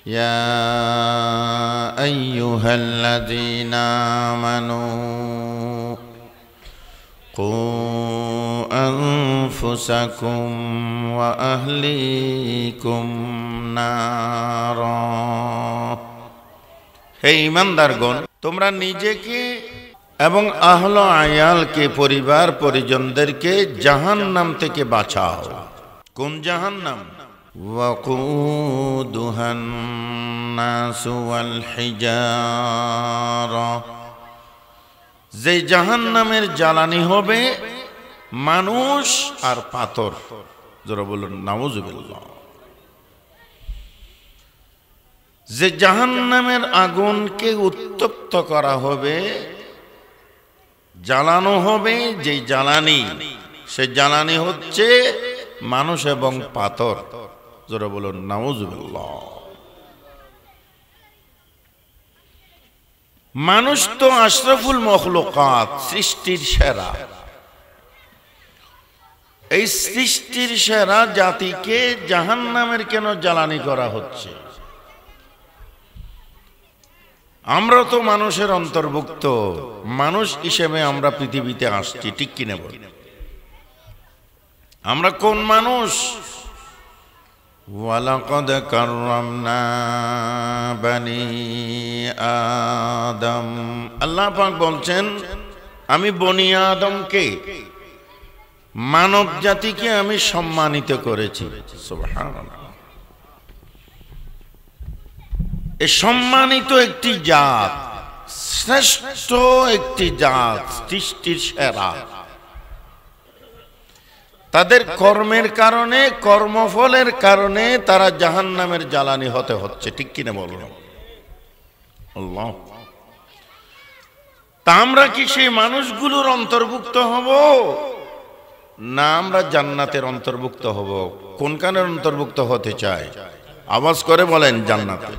يا أيها الذين آمنوا قوا أنفسكم وأهليكم نارا হে ঈমানদারগণ, তোমরা নিজেকে এবং আহলে আয়ালকে, পরিবার পরিজনদেরকে জাহান্নাম থেকে বাঁচাও। কোন জাহান্নাম? ওয়াকুদুহান নাসু ওয়াল হিজারা, যে জাহান্নামের জ্বালানি হবে মানুষ আর পাথর। যারা বলুন নাউযুবিল্লাহ। যে জাহান্নামের আগুনকে উত্তপ্ত করা হবে, জ্বালানো হবে, যে জ্বালানি, সে জ্বালানি হচ্ছে মানুষ এবং পাথর। যারা বলুন নাউযুবিল্লাহ। মানুষ তো আশরাফুল মখলুকাত, সৃষ্টির সেরা। এই সৃষ্টির সেরা জাতিকে জাহান্নামের কেন জ্বালানি করা হচ্ছে? আমরা তো মানুষের অন্তর্ভুক্ত, মানুষ হিসেবে আমরা পৃথিবীতে আসছি, ঠিক কিনা বল? আমরা কোন মানুষ? ওয়ালাকাদ কাররামনা বানি আদম। আল্লাহ পাক বলছেন, আমি বনি আদমকে, মানব জাতিকে আমি সম্মানিত করেছি। সুবহানাল্লাহ। এই সম্মানিত একটি জাত, শ্রেষ্ঠ একটি জাত, সৃষ্টির সেরা। তাদের কর্মের কারণে, কর্মফলের কারণে তারা জাহান্নামের জ্বালানি হতে হচ্ছে, ঠিক কিনা বলুন? আল্লাহ। তা আমরা কি সেই মানুষগুলোর অন্তর্ভুক্ত হব, না আমরা জান্নাতের অন্তর্ভুক্ত হব? কোনখানের অন্তর্ভুক্ত হতে চায়? আওয়াজ করে বলেন জান্নাতে।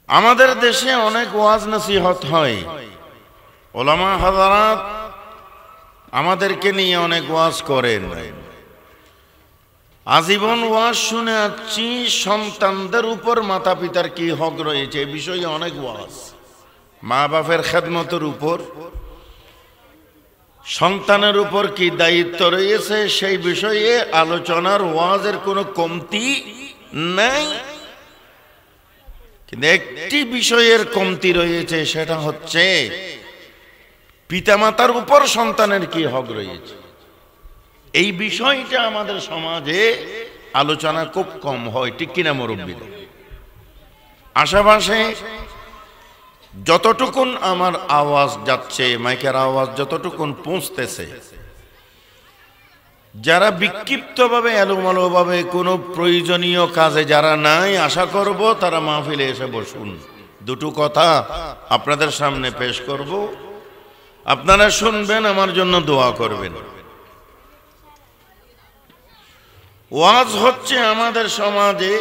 আমাদের দেশে অনেক ওয়াজ নসিহত হয়, ওলামা হাজারাত আমাদেরকে নিয়ে অনেক ওয়াজ করেন। আজীবন ওয়াজ শুনে আসছি সন্তানদের উপর মাতা পিতার কি হক রয়েছে, এই বিষয়ে অনেক ওয়াজ। মা বাপের খেদমতের উপর, সন্তানের উপর কি দায়িত্ব রয়েছে, সেই বিষয়ে আলোচনার ওয়াজের কোনো কমতি নাই। কিন্তু একটি বিষয়ের কমতি রয়েছে, সেটা হচ্ছে পিতামাতার উপর সন্তানের কি হক রয়েছে। এই বিষয়টা আমাদের সমাজে আলোচনা খুব কম হয়, ঠিক কিনা মুরব্বীরা? আশেপাশে যতটুকুন আমার আওয়াজ যাচ্ছে, মাইকের আওয়াজ যতটুকুন পৌঁছতেছে, যারা বিক্ষিপ্তভাবে এলোমেলোভাবে কোনো প্রয়োজনীয় কাজে যারা নাই, আশা করব তারা মাহফিলে এসে বসুন। দুটো কথা আপনাদের সামনে পেশ করব, আপনারা শুনবেন, আমার জন্য দোয়া করবেন। ওয়াজ হচ্ছে আমাদের সমাজে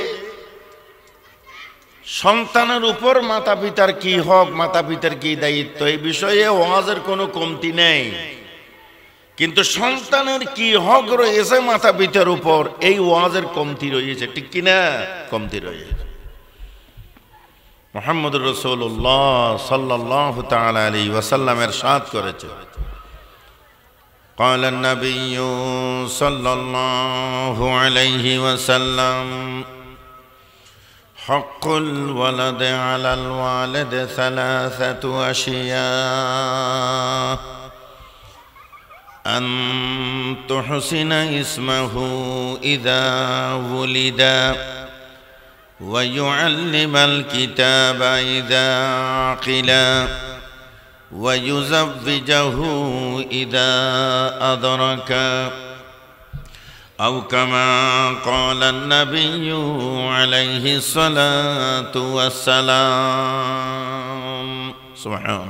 সন্তানের উপর মাতা পিতার কি হক, মাতা পিতার কি দায়িত্ব, এই বিষয়ে ওয়াজের কোনো কমতি নেই। কিন্তু সন্তানের কি হক রয়েছে মাতা পিতার উপর, এই ওয়াজের কমতি রয়েছে, ঠিক কিনা? কমতি রয়েছে। মুহাম্মদুর রাসূলুল্লাহ সাল্লাল্লাহু তাআলা আলাইহি ওয়াসাল্লাম ইরশাদ করেছে, قال النبي صلى الله عليه وسلم حق الولد على الوالد ثلاثة أشياء أن تحسن اسمه إذا ولد ويعلم الكتاب إذا عقل ويزوجه إذا أدرك أو كما قال النبي عليه الصلاة والسلام سبحان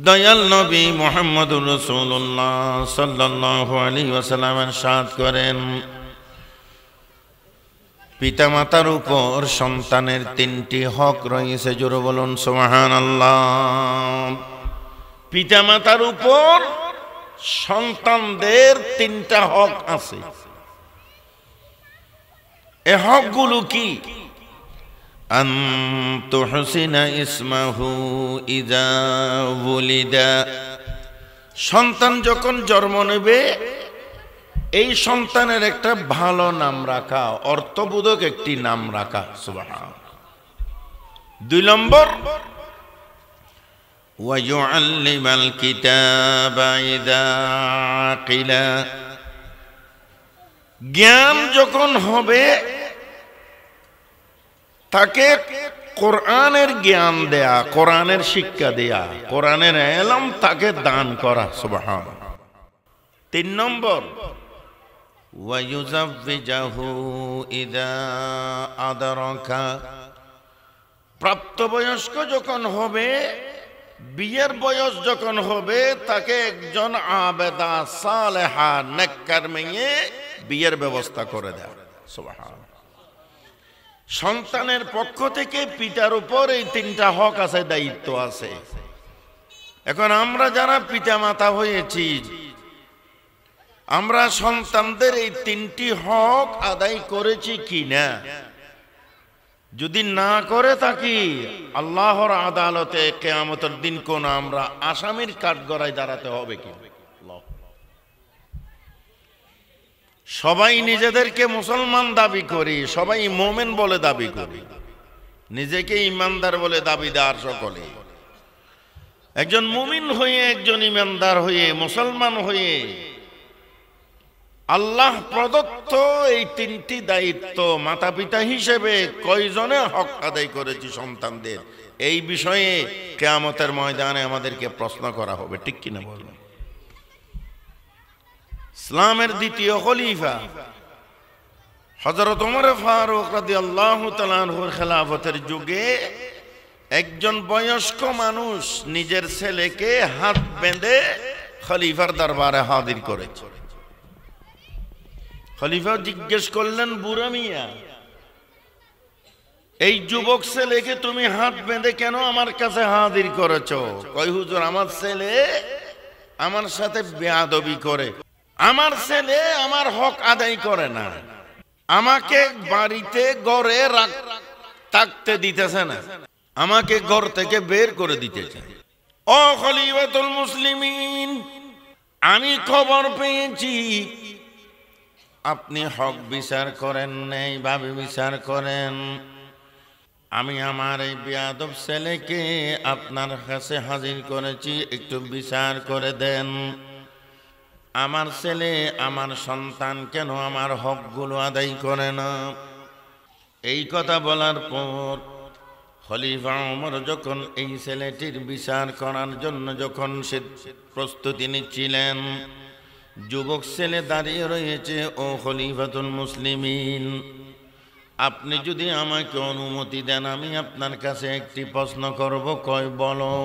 দয়াল নবী মুহাম্মদুর রাসূলুল্লাহ সাল্লাল্লাহু আলাইহি ওয়াসাল্লাম ইরশাদ করেন, পিতামাতার উপর সন্তানের তিনটি হক রয়েছে। জোরে বলুন সুবহানাল্লাহ। পিতামাতার উপর সন্তানদের তিনটা হক আছে। এ হকগুলো কি? আন তুহসিনা ইসমাহু ইযা ওয়ালিদা, সন্তান যখন জন্ম নেবে এই সন্তানের একটা ভালো নাম রাখা, অর্থবোধক একটি নাম রাখা। সুবহানাল্লাহ। 2 নম্বর, ওয়া ইউআল্লিমাল কিতাবা ইযা আকিলা, জ্ঞান যখন হবে তাকে কোরআনের জ্ঞান দেয়া, কোরআনের শিক্ষা দেয়া, কোরআনের ইলম তাকে দান করা। সুবহানাল্লাহ। 3 নম্বর, ওয়া ইউযাওবিজুহু ইযা আদরাকা, প্রাপ্তবয়স্ক যখন হবে, বিয়ের বয়স যখন হবে, তাকে একজন আবেদা সালেহা নেককার মেয়ে বিয়ের ব্যবস্থা করে দেয়। সুবহানাল্লাহ। সন্তানের পক্ষ থেকে পিতার উপর এই 3টা হক আছে, দায়িত্ব আছে। এখন আমরা যারা পিতা মাতা হয়েছি, আমরা সন্তানদের এই 3টি হক আদায় করেছি কিনা? যদি না করে থাকি, আল্লাহর আদালতে কিয়ামতের দিন কোন আমরা আসামির কাঠগড়ায় দাঁড়াতে হবে কি? সবাই নিজেদেরকে মুসলমান দাবি করি, সবাই মোমেন বলে দাবি করি, নিজেকে ইমানদার বলে দাবিদার সকলে। একজন মুমিন হয়ে, একজন ইমানদার হয়ে, মুসলমান হয়ে আল্লাহ প্রদত্ত এই 3টি দায়িত্ব মাতা পিতা হিসেবে কয়জনে হক আদায় করেছি সন্তানদের, এই বিষয়ে কিয়ামতের ময়দানে আমাদেরকে প্রশ্ন করা হবে, ঠিক কিনা বলুন? ইসলামের দ্বিতীয় খলিফা হযরত ওমর ফারুক রাদিয়াল্লাহু তাআলা আনহুর খেলাফতের যুগে একজন বয়স্ক মানুষ নিজের ছেলেকে হাত বেঁধে খলিফার দরবারে হাজির করেছে। খলিফা জিজ্ঞেস করলেন, বুড়া মিয়া, এই যুবক ছেলেকে তুমি হাত বেঁধে কেন আমার কাছে হাজির করেছো? কয়, হুজুর, আমার ছেলে আমার সাথে বেয়াদবি করে, আমার ছেলে আমার হক আদায় করে না, আমাকে বাড়িতে ঘরে থাকতে দিতেছে না, আমাকে ঘর থেকে বের করে দিতেছে। ও খলিফাতুল মুসলিমিন, আমি খবর পেয়েছি আপনি হক বিচার করেন নাই, ভাবে বিচার করেন। আমি আমার এই বেয়াদব ছেলেকে আপনার কাছে হাজির করেছি, একটু বিচার করে দেন। আমার ছেলে, আমার সন্তান কেন আমার হকগুলো আদায় করে না? এই কথা বলার পর খলিফা ওমর যখন এই ছেলেটির বিচার করার জন্য যখন সে প্রস্তুতি নিচ্ছিলেন, যুবক ছেলে দাঁড়িয়ে রয়েছে। ও খলিফাতুল মুসলিমিন, আপনি যদি আমাকে অনুমতি দেন, আমি আপনার কাছে একটি প্রশ্ন করব। কয়, বলো।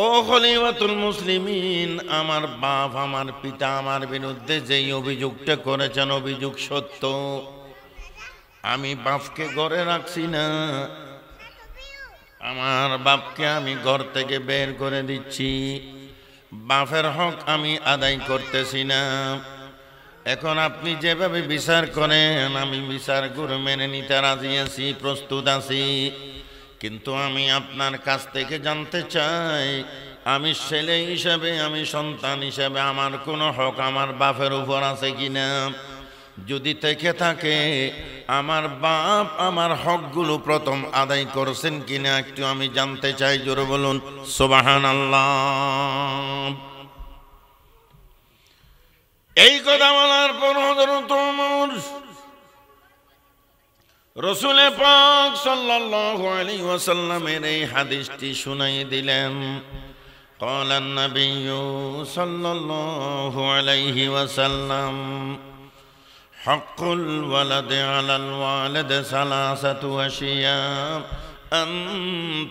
ও খলিফাতুল মুসলিমিন, আমার বাপ, আমার পিতা আমার বিরুদ্ধে যেই অভিযোগটা করেছেন, অভিযোগ সত্য। আমি বাপকে ঘরে রাখছি না, আমার বাপকে আমি ঘর থেকে বের করে দিচ্ছি, বাপের হক আমি আদায় করতেছি না। এখন আপনি যেভাবে বিচার করেন, আমি বিচার করে মেনে নিতে রাজি আছি, প্রস্তুত আছি। কিন্তু আমি আপনার কাছ থেকে জানতে চাই, আমি ছেলে হিসাবে, আমি সন্তান হিসাবে আমার কোনো হক আমার বাপের উপর আছে কিনা? যদি থেকে থাকে, আমার বাপ আমার হকগুলো প্রথম আদায় করছেন কিনা একটু আমি জানতে চাই। জোরে বলুন সুবহানাল্লাহ। এই কথা বলার পর হযরত ওমর রাসূল পাক সাল্লাল্লাহু আলাইহি ওয়াসাল্লামের এই হাদিসটি শুনাই দিলেন। قال النبي صلى الله عليه وسلم حق الولد على الوالد 3 أشياء أن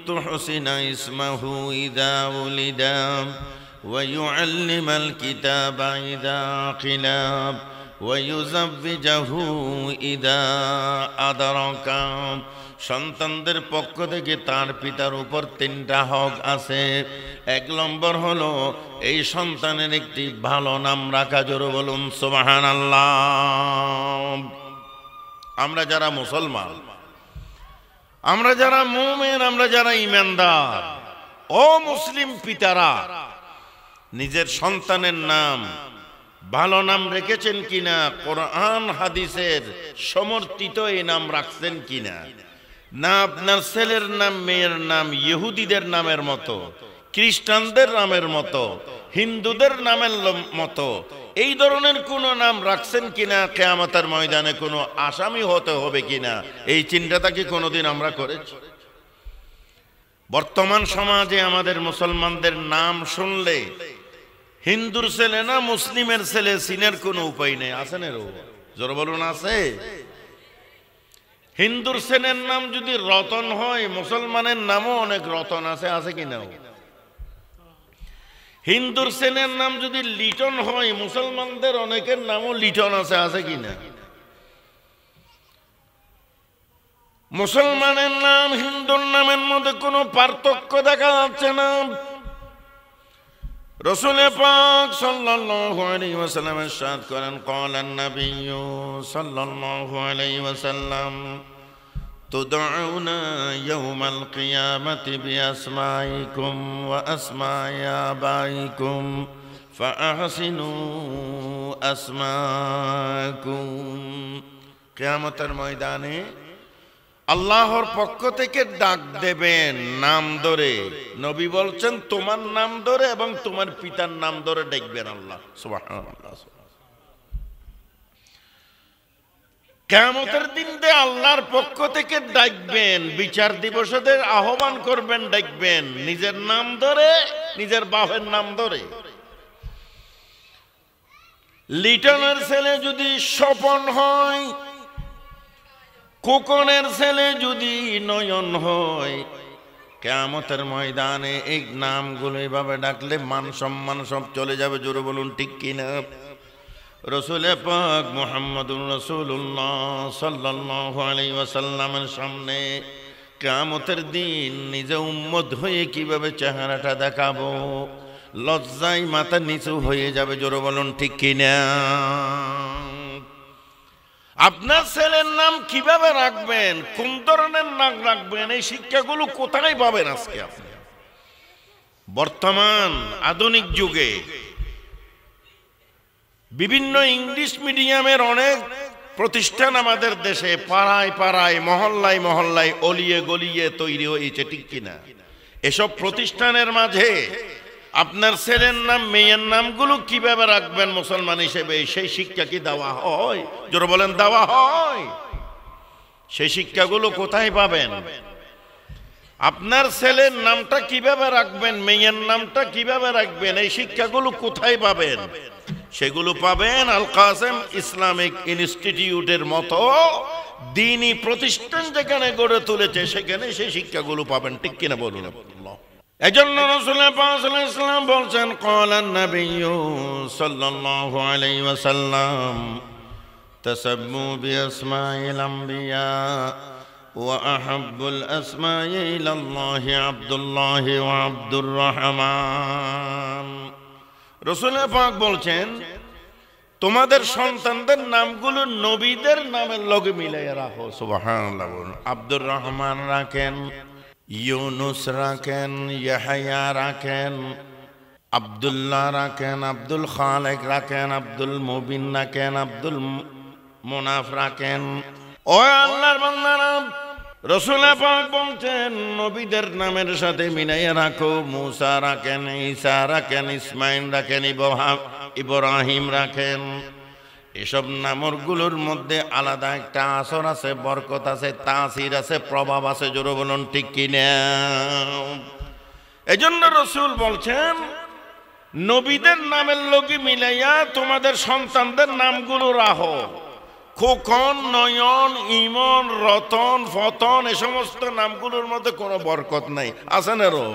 تحسن اسمه إذا ولد ويعلم الكتاب إذا عقل ويزوجه إذا أدرك। সন্তানদের পক্ষ থেকে তার পিতার উপর 3টা হক আছে। 1 নম্বর হলো এই সন্তানের একটি ভালো নাম রাখা। জোরে বলুন সুবহানাল্লাহ। আমরা যারা মুসলমান, আমরা যারা মুমিন, আমরা যারা ঈমানদার, ও মুসলিম পিতারা, নিজের সন্তানের নাম ভালো নাম রেখেছেন কিনা, কোরআন হাদিসের সমর্থিত এই নাম রাখছেন কিনা, না আপনার ছেলের নাম মেয়ের নাম ইহুদিদের নামের মতো, খ্রিস্টানদের নামের মতো, হিন্দুদের নামের মতো এই ধরনের কোন নাম রাখছেন কিনা, কিয়ামতের ময়দানে কোনো আসামি হতে হবে কিনা, এই চিন্তাটা কি কোনোদিন আমরা করেছি? বর্তমান সমাজে আমাদের মুসলমানদের নাম শুনলে হিন্দুর ছেলে না মুসলিমের ছেলে চিনার কোনো উপায় নেই। আছে না রো? জোর বলুন, আছে? হিন্দুর ছেলের নাম যদি রতন হয়, মুসলমানের নামও অনেক রতন আছে, আছে কিনা? হিন্দুর ছেলের নাম যদি লিটন হয়, মুসলমানদের অনেকের নামও লিটন আছে, আছে কিনা? মুসলমানের নাম হিন্দুর নামের মধ্যে কোনো পার্থক্য দেখা যাচ্ছে না। রাসূল পাক সাল্লাল্লাহু আলাইহি ওয়াসাল্লাম ইরশাদ করেন, ক্বালান নাবিয়্যু সাল্লাল্লাহু আলাইহি ওয়াসাল্লাম, তুদউনা ইয়াওমাল কিয়ামাতি বিআসমাইকুম ওয়া আসমাই আবাইকুম ফাআহসিনু আসমাকুম। কিয়ামতের ময়দানে আল্লাহর পক্ষ থেকে ডাক দেবেন নাম ধরে। নবী বলছেন তোমার নাম ধরে এবং তোমার পিতার নাম ধরে ডাকবেন আল্লাহ। সুবহানাল্লাহ। কিয়ামতের দিন আল্লাহর পক্ষ থেকে ডাকবেন, বিচার দিবসের আহ্বান করবেন, ডাকবেন নিজের নাম ধরে, নিজের বাপের নাম ধরে। লিটনের ছেলে যদি স্বপন হয়, খোকনের ছেলে যদি নয়ন হয়, কিয়ামতের ময়দানে এই নামগুলো এভাবে ডাকলে মান সম্মান সব চলে যাবে। জোরে বলুন ঠিক কিনা? রাসূল পাক মুহাম্মদুর রাসূলুল্লাহ সাল্লাল্লাহু আলাইহি ওয়াসাল্লামের সামনে কিয়ামতের দিন নিজে উম্মত হয়ে কিভাবে চেহারাটা দেখাবো, লজ্জায় মাথা নিচু হয়ে যাবে। জোরে বলুন ঠিক কিনা? আপনার ছেলের নাম কিভাবে রাখবেন, কোন ধরনের নাম রাখবেন, এই শিক্ষাগুলো কোথায় পাবেন আজকে আপনি? বর্তমান আধুনিক যুগে বিভিন্ন ইংলিশ মিডিয়ামের অনেক প্রতিষ্ঠান আমাদের দেশে পাড়ায় পাড়ায়, মহল্লায় মহল্লায়, অলিয়ে গলিয়ে তৈরি হয়েছে, ঠিক কিনা? এসব প্রতিষ্ঠানের মাঝে আপনার ছেলের নাম মেয়ের নামগুলো কিভাবে রাখবেন মুসলমান হিসেবে, সেই শিক্ষা কি দেওয়া হয়? জোরে বলেন, দেওয়া হয়? সেই শিক্ষাগুলো কোথায় পাবেন? আপনার ছেলের নামটা কিভাবে রাখবেন, মেয়ের নামটা কিভাবে রাখবেন, এই শিক্ষাগুলো কোথায় পাবেন? সেগুলো পাবেন আল কাসেম ইসলামিক ইনস্টিটিউটের মতো দ্বীনি প্রতিষ্ঠান যেখানে গড়ে তুলেছে, সেখানে সেই শিক্ষাগুলো পাবেন, ঠিক কিনা বলুন? এজন্য রাসূল পাক সাল্লাল্লাহু আলাইহি ওয়াসাল্লাম বলেন, ক্বালান নাবিয়্যু সাল্লাল্লাহু আলাইহি ওয়াসাল্লাম, তাসাম্মু বিআসমাইল আমবিয়া ওয়া আহাব্বুল আসমাই ইলাল্লাহি আব্দুল্লাহ ওয়া আব্দুর রহমান। রাসূল পাক বলছেন, তোমাদের সন্তানদের নামগুলো নবীদের নামের লগে মিলাইয়া রাখো। সুবহানাল্লাহ। আব্দুর রহমান রাখেন, ইউনুস রাখেন, ইয়াহয়া রাখেন, আব্দুল্লাহ রাখেন, আব্দুল খালেক রাখেন, আব্দুল মুবিন রাখেন, আব্দুল মুনাফ রাখেন। ও আল্লাহর বান্দারা, রাসূল পাক বলছেন নবীদের নামের সাথে মিলাইয়া রাখো। মুসা রাখেন, ঈসা রাখেন, ইসমাইল রাখেন, ইব্রাহিম রাখেন। এসব নামগুলোর মধ্যে আলাদা একটা আসর আছে, বরকত আছে, তাসির আছে, প্রভাব আছে। জোরে বলুন ঠিক কিনা? এজন্য রাসূল বলছেন নবীদের নামের লগে মিলাইয়া তোমাদের সন্তানদের নামগুলো রাখো। খোকন, নয়ন, ইমন, রতন, ফতন, এ সমস্ত নামগুলোর মধ্যে কোনো বরকত নাই। আছে না রো?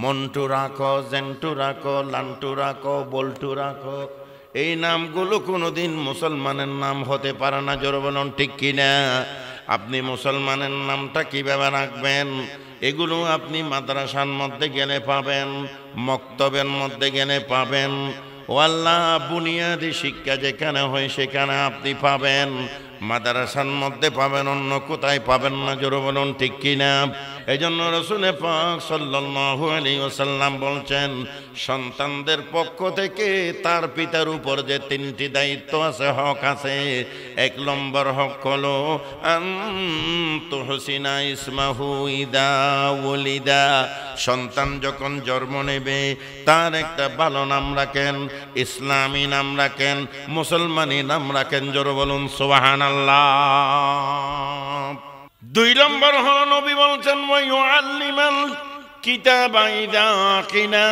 মন্টু রাখো, জেন্টু রাখো, লান্টু রাখো, বল্টু রাখো, এই নামগুলো কোনোদিন মুসলমানের নাম হতে পারে না। জোরে বলুন ঠিক কিনা? আপনি মুসলমানের নামটা কিভাবে রাখবেন, এগুলো আপনি মাদ্রাসার মধ্যে গেলে পাবেন, মক্তবের মধ্যে গেলে পাবেন। ও আল্লাহ, বুনিয়াদি শিক্ষা যেখানে হয় সেখানে আপনি পাবেন। মাদ্রাসার মধ্যে পাবেন, অন্য কোথায় পাবেন না, জোরে বলুন ঠিক কিনা? এই জন্য রাসূল পাক সাল্লাল্লাহু আলাইহি ওয়াসাল্লাম বলছেন, সন্তানদের পক্ষ থেকে তার পিতার উপর যে 3টি দায়িত্ব আছে, হক আছে। 1 নম্বর হক হলো তুহসিনা ইসমাহু ইদা ওয়ালিদা, সন্তান যখন জন্ম নেবে তার একটা ভালো নাম রাখেন, ইসলামী নাম রাখেন, মুসলমানি নাম রাখেন, জোরে বলুন সুবহানাল্লাহ। 2 নম্বর হলো নবী বলছেন ওয়া ইউআল্লিমাল কিতাবা ইদা কিনা,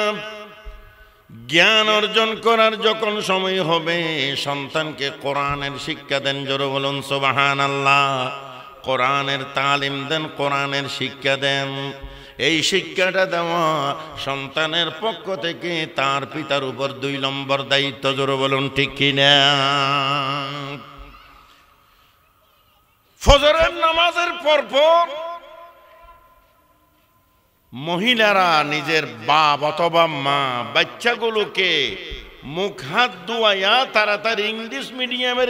জ্ঞান অর্জন করার যখন সময় হবে সন্তানকে কোরআনের শিক্ষা দেন, জোরে বলুন সুবহানাল্লাহ। কোরআনের তালিম দেন, কোরআনের শিক্ষা দেন। এই শিক্ষাটা দেওয়া সন্তানের পক্ষ থেকে তার পিতার উপর 2 নম্বর দায়িত্ব, জোরে বলুন ঠিক কিনা? ফজরের নামাজের পরপর মহিলারা নিজের বাপ অথবা মা বাচ্চাগুলোকে মুখ হাত ধোয়া তাড়াতাড়ি ইংলিশ মিডিয়ামের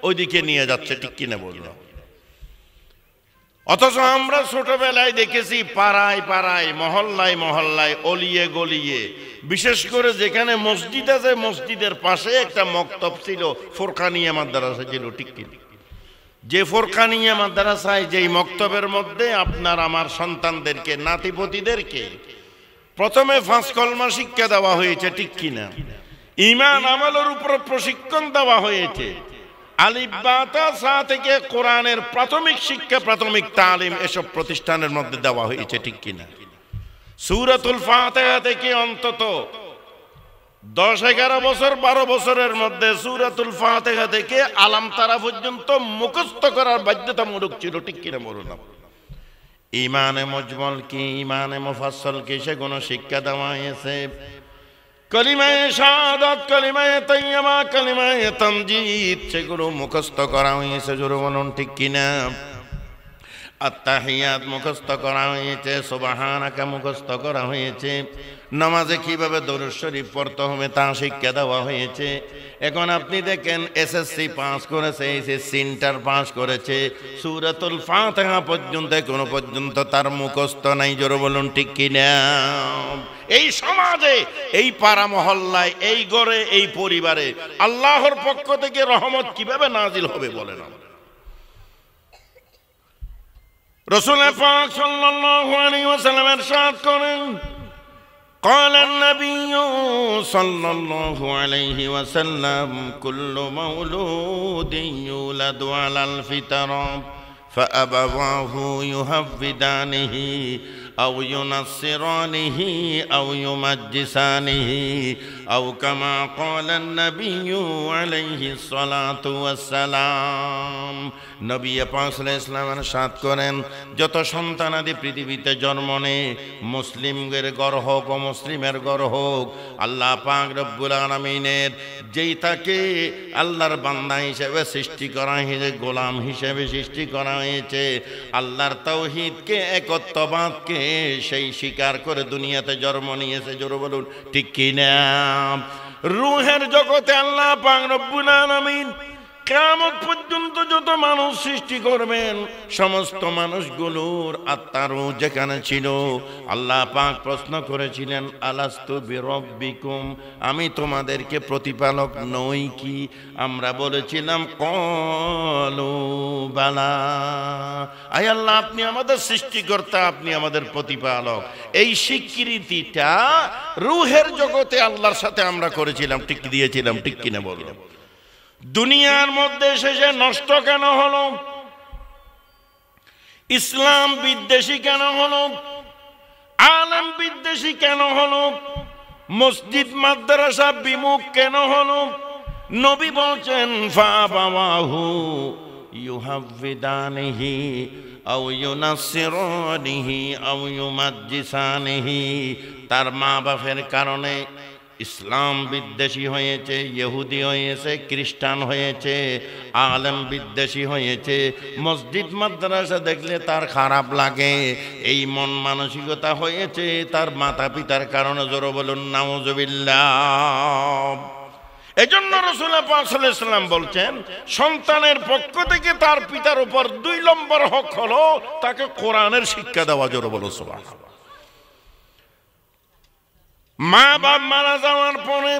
ওইদিকে নিয়ে যাচ্ছে, ঠিক কিনা বলল? অথচ আমরা ছোটবেলায় দেখেছি পাড়ায় পাড়ায়, মহল্লায় মহল্লায়, অলিয়ে গলিয়ে, বিশেষ করে যেখানে মসজিদ আছে মসজিদের পাশে একটা মক্তব ছিল, ফুরকানিয়া মাদ্রাসা ছিল, ঠিক কিনা? যে ফুরকানিয়া মাদ্রাসায়, যেই মক্তবের মধ্যে আপনার আমার সন্তানদেরকে, নাতিপতিদেরকে প্রথমে 5 কলমা শিক্ষা দেওয়া হয়েছে, ঠিক কিনা? ঈমান আমলের উপর প্রশিক্ষণ দেওয়া হয়েছে। আলিফ বা তা সা থেকে কোরআনের প্রাথমিক শিক্ষা, প্রাথমিক তালিম এসব প্রতিষ্ঠানের মধ্যে দেওয়া হয়েছে, ঠিক কিনা? সূরাতুল ফাতিহা থেকে অন্তত 10-11 বছর 12 বছরের মধ্যে সূরাতুল ফাতিহা থেকে আলাম তারা পর্যন্ত মুখস্থ করার বাধ্যতামূলক ছিল, ঠিক কিনা বলুন? ঈমানে মুজমাল কি, ঈমানে মুফাসসাল কি, সেগুলো শিক্ষা দেওয়া হয়েছে। কালিমায়ে শাহাদাত, কালিমায়ে তাইয়্যিবা, কালিমায়ে তামজিদ, সেগুলো মুখস্থ করা হয়েছে, জোরে বলুন ঠিক কিনা? আত্তাহিয়াত মুখস্থ করা হয়েছে, সুবহানাকা মুখস্থ করা হয়েছে। নামাজে কিভাবে দরুদ শরীফ পড়তে হবে তা শিক্ষা দেওয়া হয়েছে। এখন আপনি দেখেন এসএসসি পাস করেছে, এসএসসি ইন্টার পাস করেছে, সূরাতুল ফাতিহা পর্যন্ত এখনো পর্যন্ত তার মুখস্থ নাই, জোরে বলুন ঠিক কিনা? এই সমাজে, এই পাড়া মহল্লায়, এই ঘরে, এই পরিবারে আল্লাহর পক্ষ থেকে রহমত কিভাবে নাজিল হবে বলেন? রাসূল পাক সাল্লাল্লাহু আলাইহি ওয়াসাল্লাম ইরশাদ করেন, قال النبي صلى الله عليه وسلم كل مولود يولد على الفطرة فأبواه يهودانه أو ينصرانه أو يمجسانه أو كما قال النبي عليه الصلاة والسلام। নবী পাক সাল্লাল্লাহু আলাইহি ওয়াসাল্লাম ইরশাদ করেন, যত সন্তানাদি পৃথিবীতে জন্ম নেয়, মুসলিমের ঘর হোক ও মুসলিমের ঘর হোক, আল্লাহ পাক রব্বুল আলামিনের যেই তাকে আল্লাহর বান্দা হিসেবে সৃষ্টি করা হয়েছে, গোলাম হিসেবে সৃষ্টি করা হয়েছে, আল্লাহর তাওহীদকে, একত্ববাদকে সেই স্বীকার করে দুনিয়াতে জন্ম নিয়েছে, জোরে বলুন ঠিক কিনা? রূহের জগতে আল্লাহ পাক রব্বুল আলামিন কিয়ামত পর্যন্ত যত মানুষ সৃষ্টি করবেন, সমস্ত মানুষগুলোর আত্মার যেখানে ছিল, আল্লাহ পাক প্রশ্ন করেছিলেন, আলাস্তু বিরব্বিকুম, আমি তোমাদেরকে প্রতিপালক নই কি? আমরা বলেছিলাম ক্বালু বালা, আয় আল্লাহ আপনি আমাদের সৃষ্টিকর্তা, আপনি আমাদের প্রতিপালক। এই স্বীকৃতিটা রূহের জগতে আল্লাহর সাথে আমরা করেছিলাম, ঠিক দিয়েছিলাম, ঠিক কিনা বললাম? দুনিয়ার মধ্যে শেষে নষ্ট কেন হলো? ইসলাম বিদ্বেষী কেন হলো? আলেম বিদ্বেষী কেন হলো? মসজিদ মাদ্রাসা বিমুখ কেন হলো? নবী বলছেন ফাবাওয়াহু ইউহাব্বিদানিহি আও ইউনাসসিরানিহি আও ইউমাজ্জিসানিহি, তার মা বাপের কারণে ইসলাম বিদ্বেষী হয়েছে, ইহুদি হয়েছে, খ্রিস্টান হয়েছে, আলেম বিদ্বেষী হয়েছে, মসজিদ মাদ্রাসা দেখলে তার খারাপ লাগে, এই মন মানসিকতা হয়েছে তার মাতা পিতার কারণে, জোরে বলুন নাউজুবিল্লাহ। এজন্য রাসূলুল্লাহ পাক সাল্লাল্লাহু আলাইহি ওয়াসাল্লাম বলছেন সন্তানের পক্ষ থেকে তার পিতার উপর 2 নম্বর হক হলো তাকে কোরআনের শিক্ষা দেওয়া। জোরে বলো সুবহানাল্লাহ। মা বাপ মারা যাওয়ার পরে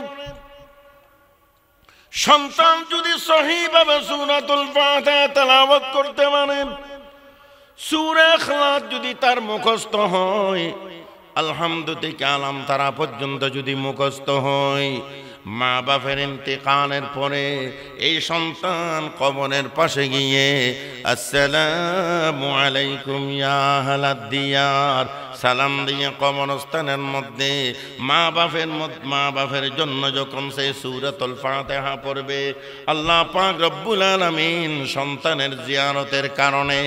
সন্তান যদি সহিভাবে সূরাতুল ফাতিহা তেলাওয়াত করতে পারে, সূরা ইখলাস যদি তার মুখস্থ হয়, আলহামদু থেকে আলাম তারা পর্যন্ত যদি মুখস্থ হয়, মা বাপের ইন্তেকালের পরে এই সন্তান কবরের পাশে গিয়ে আসসালামু আলাইকুম ইয়া আহলাদ দিয়ার সালাম দিয়ে কবরস্থানের মধ্যে মা বাপের জন্য যখন সে সূরাতুল ফাতিহা পড়বে, আল্লাহ পাক রব্বুল আলামিন সন্তানের জিয়ারতের কারণে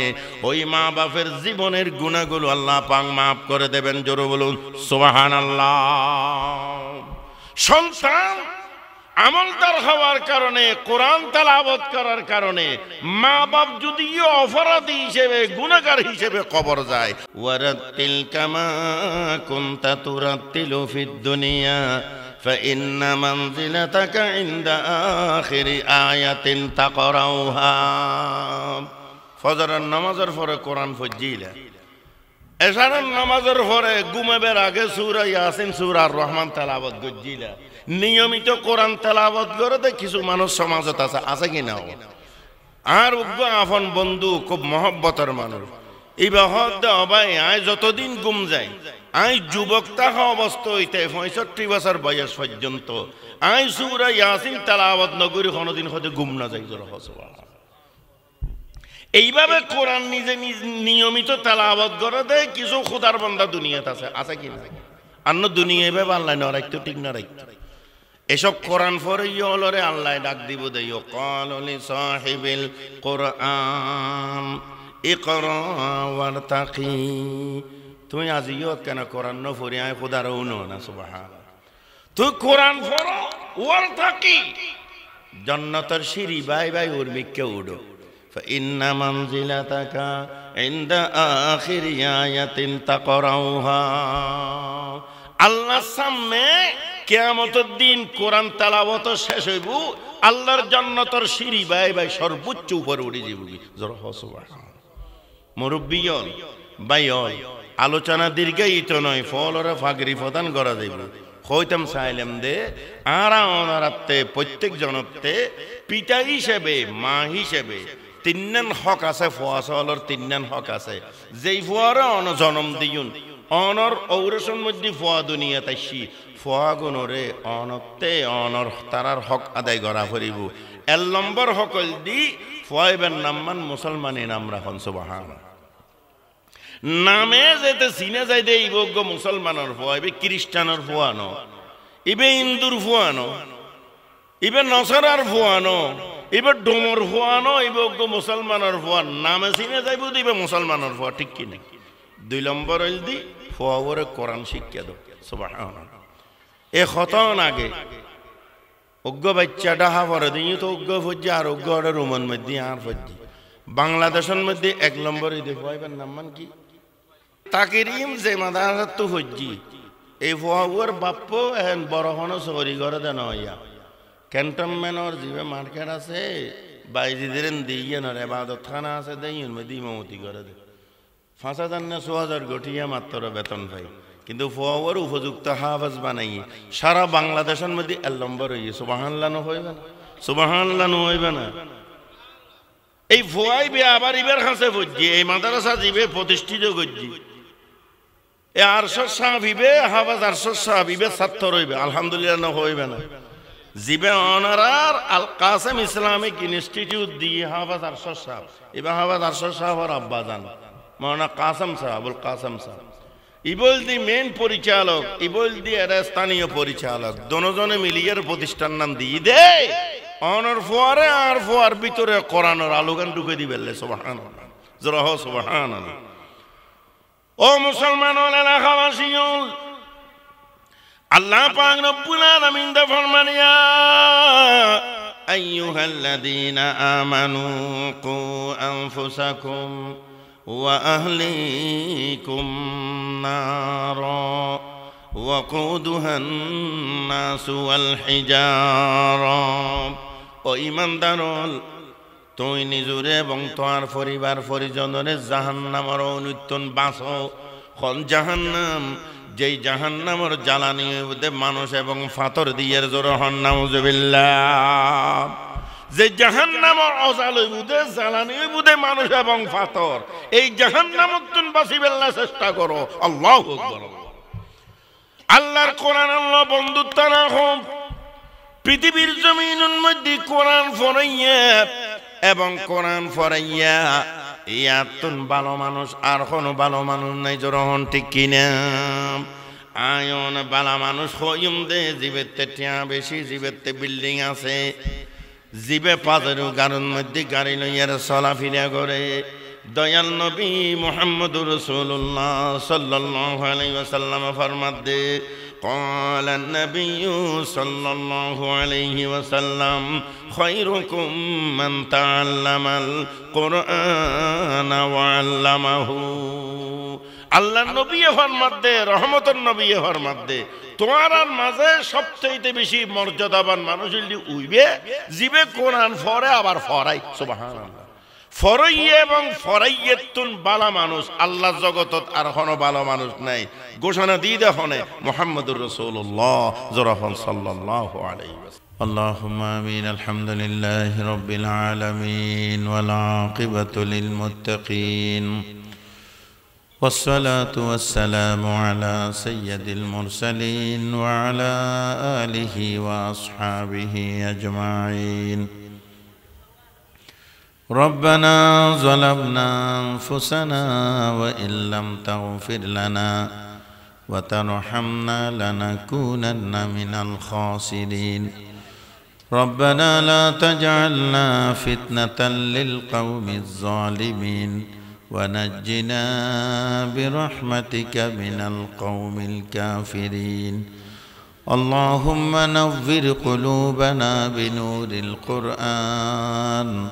ওই মা বাপের জীবনের গুনাহগুলো আল্লাহ পাক মাফ করে দেবেন। জোরে বলুন সুবহানাল্লাহ। সন্তান আমলদার হওয়ার কারণে, কোরআন তেলাওয়াত করার কারণে মা বাপ যদি অপরাধী হিসেবে, গুনাহগার হিসেবে কবর যায়। ওয়ারাতিল কামা কুনতা তুরাতিলু ফিদ দুনিয়া ফাইন্না মানজিলাতাকা ইনদা আখিরি আয়াতিন তাকরাউহা। ফজরের নামাজের পরে কোরআন ফজিলা, এশারের নামাজের পরে ঘুমাবার আগে সূরা ইয়াসিন, সূরা আর রহমান তেলাওয়াত গজিলা। নিয়মিত কোরআন তেলাওয়াত করে তো কিছু মানুষ সমাজত আছে কি না? আর উগ্র আপন বন্ধু, খুব মহব্বতের মানুষ, এই বাহত ভাই আয় যতদিন গুম যায়, আই যুবক থাকা অবস্থা হইতে 65 বছর বয়স পর্যন্ত আই সূরা ইয়াসিন তেলাওয়াত নগরী কোনদিন হতে গুম না যাই। এইভাবে কোরআন নিজে নিয়মিত তেলাওয়াত করে দেয় কিছু খোদার বান্দা দুনিয়াতে আছে কি না? অন্য দুনিয়া এভাবে আল্লাহ না রাখতো, ঠিক না রাখতো। এসব কোরআন পড়ে ইয়লরে আল্লাহ ডাক দিব দেয়, ক্বালা লি সাহিবিল কোরআন ইকরা ওয়ারতাকি। তুমি আজিও কেন কোরআন ন পড়ি আয় খোদার উনো না? সুবহানাল্লাহ। তুই কোরআন পড়ো, ওয়ারতাকি, জান্নাতের সিঁড়ি বাই বাই উর্মিকে উড়ো। ফাইন্না মানজিলাতাকা ইনদা আখিরি আয়াতিন তাকরাউহা। আল্লাহর সামনে কিয়ামতের দিন কোরআন তেলাওয়াত শেষ হইব, আল্লাহর জান্নাতের সিঁড়ি বাই বাই সর্বোচ্চ উপরে উঠে যাবি। জোরে সুবহানাল্লাহ। মুরব্বিয়ন বাইয়ল আলোচনা দীর্ঘায়িত নয়, ফলরে ফাগরি প্রদান করা যাইব। হইতাম চাইলাম দে আর অনারাতে প্রত্যেক জনতে পিতা হিসেবে, মা হিসেবে 3 হক আছে। ফোয়াশালর 3 হক আছে। যেই ফোয়ারে অন জন্ম দিউন অনর ঔরসন মধ্যে ফোয়া দুনিয়া তাইছি ফোয়া গুণরে অনতে অনর তারার হক আদায় করা করিব। 1 নম্বর হকল দি ফোয়াইবেন নামমান মুসলমানের নাম রাখন। সুবহানাল্লাহ। নামে যেতে চিনে যাই দে ইবজ্ঞ মুসলমানের ফোয়া, ইবে খ্রিস্টানের ফোয়ানো, ইবে হিন্দুর ফোয়ানো, ইবে নসরার ফোয়ানো, এবার ডোমর ফোয়ানো, ইবজ্ঞ মুসলমানের ফোয়া। নামে চিনে যাইব দিবে মুসলমানের ফোয়া, ঠিক কিনা? 2 নম্বর হইল দি ফোয়ারে কোরআন শিক্ষা দাও। সুবহানাল্লাহ। এ খতন আগে অজ্ঞ বাচ্চা ডাহা পরে দিই তো অজ্ঞ ফজ্জি আর অজ্ঞ রোমান মধ্যে আর ফজ্জি। বাংলাদেশের মধ্যে 1 নম্বর ফোয়াইবার নাম কি? তাকিরিম যে মাদার তো ফজ্জি। এই ফোয়ার বাপ্প এখন বড় হনো সরি করে দেন হইয়া ক্যান্টনমেন্টর যে মার্কেট আছে বাইজিদের দিয়ে না এবাদত খানা আছে দেই মধ্যে ইমামতি করে দে। 5,000 না 6,000 গঠিয়া মাত্র বেতন পাই, কিন্তু ফোয়ার উপযুক্ত হাফেজ বানাই সারা বাংলাদেশের মধ্যে 1 নম্বর হইয়ে। সুবহানাল্লাহ হইবে না? সুবহানাল্লাহ হইবে না? এই ফোয়াই বে আবার ইবের কাছে ফজ্জি, এই মাদ্রাসা জিবে প্রতিষ্ঠিত গজ্জি, এ 800 সাহাব ইবে হাফেজ 800 সাহাব ইবে ছাত্র হইবে। আলহামদুলিল্লাহ হইবে না? জিবে অনারার আল কাসেম ইসলামিক ইনস্টিটিউট দিয়ে হাফেজ 800 সাহাব, এবার হাফেজ 800 সাহাব আর আব্বা জান মাওলানা কাসেম সাহেব, আবুল কাসেম সাহেব ইবল দি মেন পরিচালক, ইবল দি এরা স্থানীয় পরিচালক, দুজনে মিলিয়ে প্রতিষ্ঠান নাম দিয়ে দে অনর ফোয়ারে আর ফোয়ার ভিতরে কোরআনের আলোগান ঢুকে দিবেলে। সুবহানাল্লাহ। জোরে হ সুবহানাল্লাহ। ও মুসলমান ও এলাকাবাসীগণ, আল্লাহ পাক রব্বুল আলামিন দা ফরমান, ইয়া আইয়ুহাল্লাযীনা আমানু কু আনফুসাকুম ওয়া আহলিকুম নারা وقودها الناس والحجارة ও ঈমানদারল তুই নিজরে এবং তোর পরিবার পরিজনরে জাহান্নামের অনুত্তন বাঁচো কোন জাহান্নাম যেই জাহান্নামের জ্বালানি হইতে মানুষ এবং ফাতর দিয়ে জোর হন নাউজুবিল্লাহ যে জাহান্নামের অজাল হইতে জ্বালানি হইতে মানুষ এবং ফাতর এই জাহান্নামত তুন বাঁচিবার চেষ্টা করো আল্লাহু আকবার আল্লাহর কোরআন আল্লাহ বন্ধুত্ব রাখো পৃথিবীর জমিনের মধ্যে কোরআন পড়াইয়া এবং কোরআন পড়াইয়া ইয়াতুন ভালো মানুষ আর কোনো ভালো মানুষ নাই জরহন ঠিক কিনা আয়ন ভালো মানুষ হইম দে জীবেতে টিয়া বেশি জীবেতে বিল্ডিং আছে জীবে পাজেরও গাড়ির মধ্যে গাড়ি লইয়ার চলাফেরা করে দয়াল নবী মুহাম্মদুর রাসূলুল্লাহ সাল্লাল্লাহু আলাইহি ওয়াসাল্লাম ফরমাতে قال النبي صلى الله عليه وسلم خيركم من تعلم القرآن وعلمه আল্লাহ নবী ফরমাতে রহমতের নবী ফরমাতে তোমার মাঝে সবচেয়ে বেশি মর্যাদাবান মানুষ হইলি উইবে জিবে কোরআন পড়ে আবার পড়াই সুবহানাল্লাহ ফরাইয়ে এবং ফরাইয়েতুন বালা মানুষ আল্লাহ জগতত আর কোনো ভালো মানুষ নাই ঘোষণা দিয়ে দেখনে মুহাম্মদুর রাসূলুল্লাহ জরাফন সাল্লাল্লাহু আলাইহি ওয়াসাল্লাম আল্লাহুম্মা আমিন আলহামদুলিল্লাহি রাব্বিল আলামিন ওয়াল আকিবাতু লিল মুত্তাকিন والصلاة والسلام على سيد المرسلين وعلى آله وأصحابه أجمعين ربنا ظلمنا أنفسنا وإن لم تغفر لنا وترحمنا لنكونن من الخاسرين ربنا لا تجعلنا فتنة للقوم الظالمين ونجنا برحمتك من القوم الكافرين اللهم نور قلوبنا بنور القرآن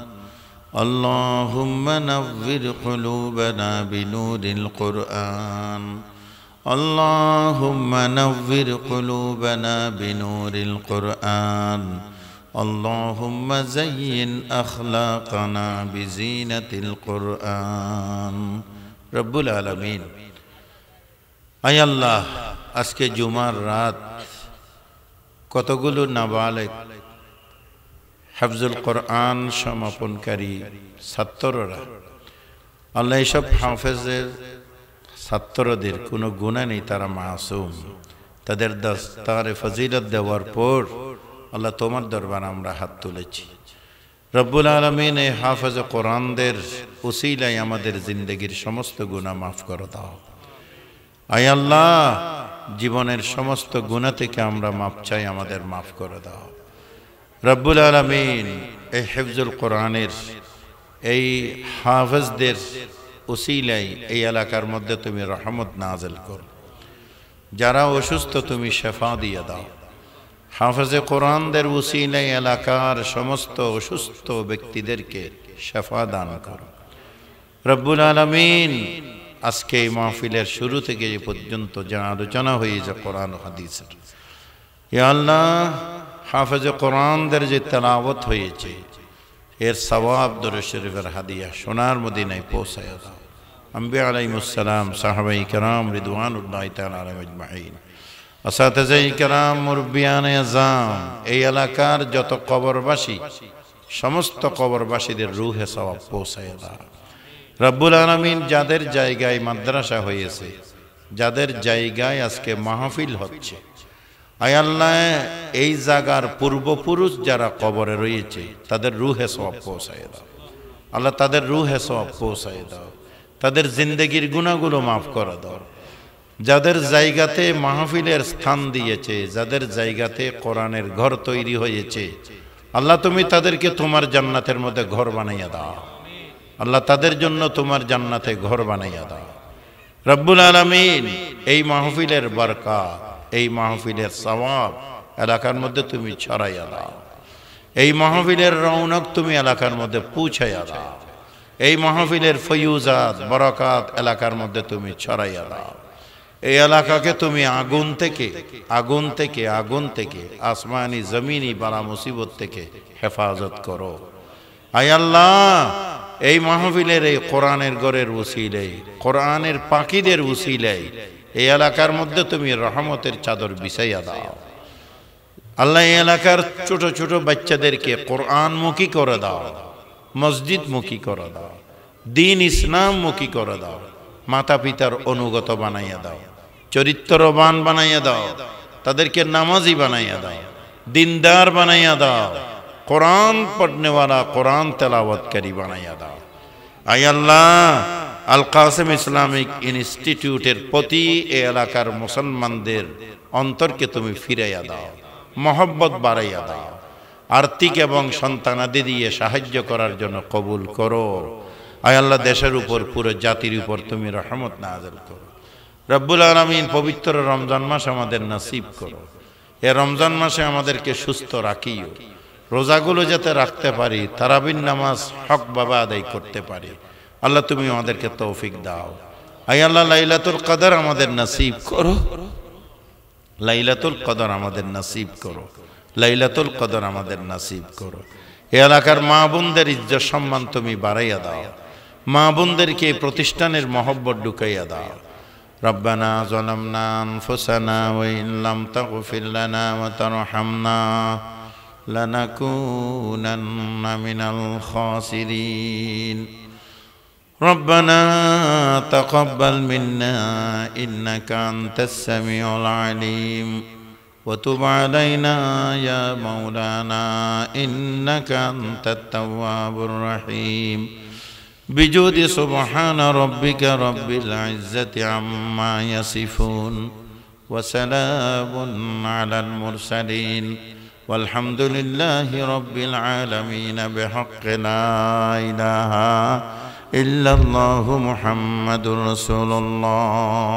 اللهم نور قلوبنا بنور القرآن اللهم نور قلوبنا بنور القرآن اللهم زين أخلاقنا بزينة القرآن رب العالمين أي الله আজকে জুমার রাত কতগুলো নাবালেগ হাফজুল কোরআন সমাপনকারী ছাত্ররা আল্লাহ এসব হাফেজের ছাত্রদের কোনো গুনাহ নেই তারা মাসুম তাদের দস্তারে ফজিলত দেওয়ার পর আল্লাহ তোমার দরবারে আমরা হাত তুলেছি রব্বুল আলামিন এই হাফেজ কোরআনদের উসিলায় আমাদের জিন্দেগীর সমস্ত গুনাহ মাফ করে দাও আয় আল্লাহ জীবনের সমস্ত গুনাহ থেকে আমরা মাপ চাই আমাদের মাফ করে দাও রব্বুল আলামিন এই হিফজুল কোরআনের এই হাফেজদের উসিলায় এই এলাকার মধ্যে তুমি রহমত নাযিল করো যারা অসুস্থ তুমি শিফা দিয়ে দাও হাফেজে কোরআনদের উসিলায় এলাকার সমস্ত অসুস্থ ব্যক্তিদেরকে শিফা দান করো রব্বুল আলামিন আজকে এই মাহফিলের শুরু থেকে এই পর্যন্ত যা আলোচনা হয়েছে কোরআন ও হাদিসের ইয়া আল্লাহ হাফেজে কোরআনদের যে তেলাওয়াত হয়েছে এর সওয়াব দরুদ শরীফের হাদিয়া সোনার মদিনায় পৌঁছায় দাও আম্বিয়া আলাইহিমুস সালাম সাহাবায়ে কেরাম রিদওয়ানুল্লাহি তাআলা আলাইহিম আজমাইন আসাতিজায়ে কেরাম মুরব্বিয়ানে আযম এই এলাকার যত কবরবাসী সমস্ত কবরবাসীদের রূহে সওয়াব পৌঁছায় দাও রব্বুল আলামিন যাদের জায়গায় মাদ্রাসা হয়েছে যাদের জায়গায় আজকে মাহফিল হচ্ছে আয় আল্লাহ এই জায়গার পূর্বপুরুষ যারা কবরে রয়েছে তাদের রূহে সওয়াব পৌঁছায় দাও আল্লাহ তাদের রূহে সওয়াব পৌঁছায় দাও তাদের জিন্দেগীর গুনাহগুলো মাফ করে দাও যাদের জায়গাতে মাহফিলের স্থান দিয়েছে যাদের জায়গাতে কোরআনের ঘর তৈরি হয়েছে আল্লাহ তুমি তাদেরকে তোমার জান্নাতের মধ্যে ঘর বানাইয়া দাও আল্লাহ তাদের জন্য তোমার জান্নাতে ঘর বানাইয়া দাও রব্বুল আলামিন এই মাহফিলের বরকত এই মাহফিলের সওয়াব এলাকার মধ্যে তুমি ছড়াইয়া দাও এই মাহফিলের রৌনক তুমি এলাকার মধ্যে পৌঁছাইয়া দাও এই মাহফিলের ফয়ুজাত বরকত এলাকার মধ্যে তুমি ছড়াইয়া দাও এই এলাকাকে তুমি আগুন থেকে আসমানি জমিনি বালা মুসিবত থেকে হেফাজত করো। আয় আল্লাহ, এই মাহফিলের এই কোরআনের ঘরের উসিলায়, কোরআনের পাখিদের উসিলায় এই এলাকার মধ্যে তুমি রহমতের চাদর বিছাইয়া দাও। আল্লাহ, এই এলাকার ছোট ছোট বাচ্চাদেরকে কোরআনমুখী করে দাও, মসজিদমুখী করে দাও, দ্বীন ইসলামমুখী করে দাও, মাতা পিতার অনুগত বানাইয়া দাও, চরিত্রবান বানাইয়া দাও, তাদেরকে নামাজি বানাইয়া দাও, দিনদার বানাইয়া দাও, কোরআন পড়নেওয়ালা, কোরআন তেলাওয়াতকারী বানাইয়া দাও। আয় আল্লাহ, আল কাসেম ইসলামিক ইনস্টিটিউটের প্রতি এই এলাকার মুসলমানদের অন্তরকে তুমি ফিরাইয়া দাও, মহব্বত বাড়াইয়া দাও, আর্থিক এবং সন্তানাদি দিয়ে সাহায্য করার জন্য কবুল করো। আয় আল্লাহ, দেশের উপর, পুরো জাতির উপর তুমি রহমত নাযিল করো। রব্বুল আলামিন, পবিত্র রমজান মাস আমাদের নসিব করো। এ রমজান মাসে আমাদেরকে সুস্থ রাখিও, রোজাগুলো যাতে রাখতে পারি, তারাবির নামাজ হক বাবা আদায় করতে পারি। আল্লাহ, তুমি আমাদেরকে তৌফিক দাও। আয় আল্লাহ, লাইলাতুল কদর আমাদের নসিব করো, লাইলাতুল কদর আমাদের নসিব করো, লাইলাতুল কদর আমাদের নসিব করো। এ এলাকার মা বোনদের ইজ্জত সম্মান তুমি বাড়াইয়া দাও, মা বোনদেরকে এই প্রতিষ্ঠানের মহব্বত ঢুকাইয়া দাও। রব্বানা যালামনা আনফুসানা ওয়া ইন লাম তাগফির লানা ওয়া তারহামনা লানাকুনান্না মিনাল খাসিরিন। রব্বানা তাকাব্বাল মিন্না ইন্নাকা আনতাস সামিউল আলিম ওয়া তুব আলাইনা ইয়া মাওলানা ইন্নাকা আনতাত তাওয়াবুর রহিম। বিজুদি সুবহানা রাব্বিকা রাব্বিল ইজ্জাতি আম্মা ইয়াসিফুন ওয়া সালামুন আলাল মুরসালিন ওয়ালহামদুলিল্লাহি রাব্বিল আলামিন। বিহাক্কি লা ইলাহা ইল্লাল্লাহু মুহাম্মাদুর রাসূলুল্লাহ।